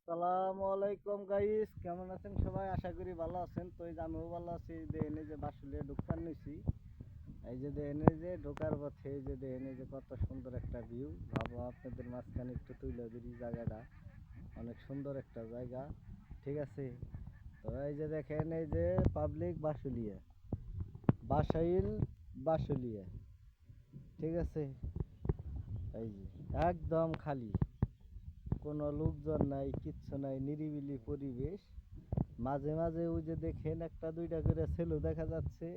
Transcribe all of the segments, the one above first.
আসসালামু আলাইকুম গাইস, কেমন আছেন সবাই? আশা করি ভালো আছেন। তো এই যে আমিও ভালো আছি। দেখেন এই যে বাসুলিয়া ঢুকতার নিছি। এই যে দেখেন এই যে ঢোকার পথে এই যে দেখেন এই যে কত সুন্দর একটা ভিউ। ভাবো আপনাদের মাঝখানে একটু তুলে ধরি জায়গাটা। অনেক সুন্দর একটা জায়গা, ঠিক আছে? তো এই যে দেখেন এই যে পাবলিক বাসুলিয়া, বাসাইল বাসুলিয়া, ঠিক আছে? এই যে একদম খালি, কোনো লোকজন নাই, কিচ্ছু নাই, নিরিবিলি পরিবেশ। মাঝে মাঝে ওই যে দেখেন একটা দুইটা করে সেলু দেখা যাচ্ছে।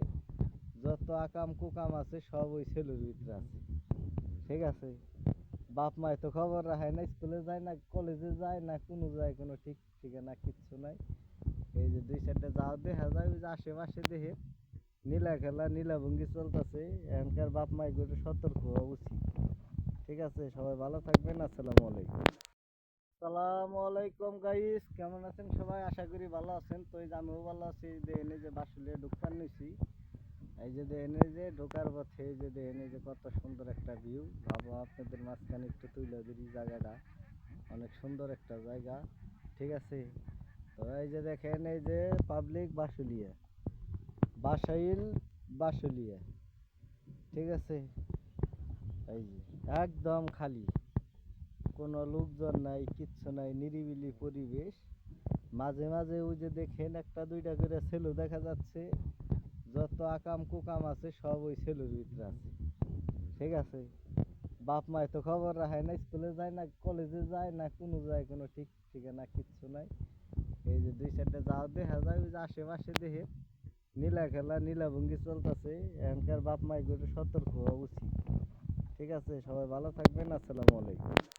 যত আকাম কুকাম আছে সব ওই সেলুর ভিতরে আছে, ঠিক আছে? বাপ মায় তো খবর রাখে না, স্কুলে যায় না, কলেজে যায় না, কোনো যায় কোনো ঠিক ঠিকানা কিচ্ছু নাই। এই যে দুই সাইডে যাও দেখা যায় ওই যে আশেপাশে দেখে নীলা খেলা নীলাভঙ্গি চলতেছে। এখানকার বাপ মায় করে সতর্ক হওয়া উচিত, ঠিক আছে? সবাই ভালো থাকবেন। আসসালামু আলাইকুম। আসসালামু আলাইকুম গাইস, কেমন আছেন সবাই? আশা করি ভালো আছেন। তো এই যে আমিও ভালো আছি। দেখেন এই যে বাসুলিয়া ঢুকতার নিছি। এই যে দেখেন এই যে ঢোকার পথে এই যে দেখেন এই যে কত সুন্দর একটা ভিউ। ভাবো আপনাদের মাঝখানে একটু তুলে ধরি জায়গাটা। অনেক সুন্দর একটা জায়গা, ঠিক আছে? তো এই যে দেখেন এই যে পাবলিক বাসুলিয়া, বাসাইল বাসুলিয়া, ঠিক আছে? এই যে একদম খালি, কোনো লোকজন নাই, কিচ্ছু নাই, নিরিবিলি পরিবেশ। মাঝে মাঝে ওই যে দেখেন একটা দুইটা করে সেলু দেখা যাচ্ছে। যত আকাম কুকাম আছে সব ওই সেলুর ভিতরে আছে, ঠিক আছে? বাপ মায় তো খবর রাখে না, স্কুলে যায় না, কলেজে যায় না, কোনো যায় কোনো ঠিক ঠিকানা কিচ্ছু নাই। এই যে দুই সাইডে যাও দেখা যায় ওই যে আশেপাশে দেখে নীলা খেলা নীলাভঙ্গি চলতেছে। এখানকার বাপ মায় করে সতর্ক হওয়া উচিত, ঠিক আছে? সবাই ভালো থাকবেন। আসসালামু আলাইকুম।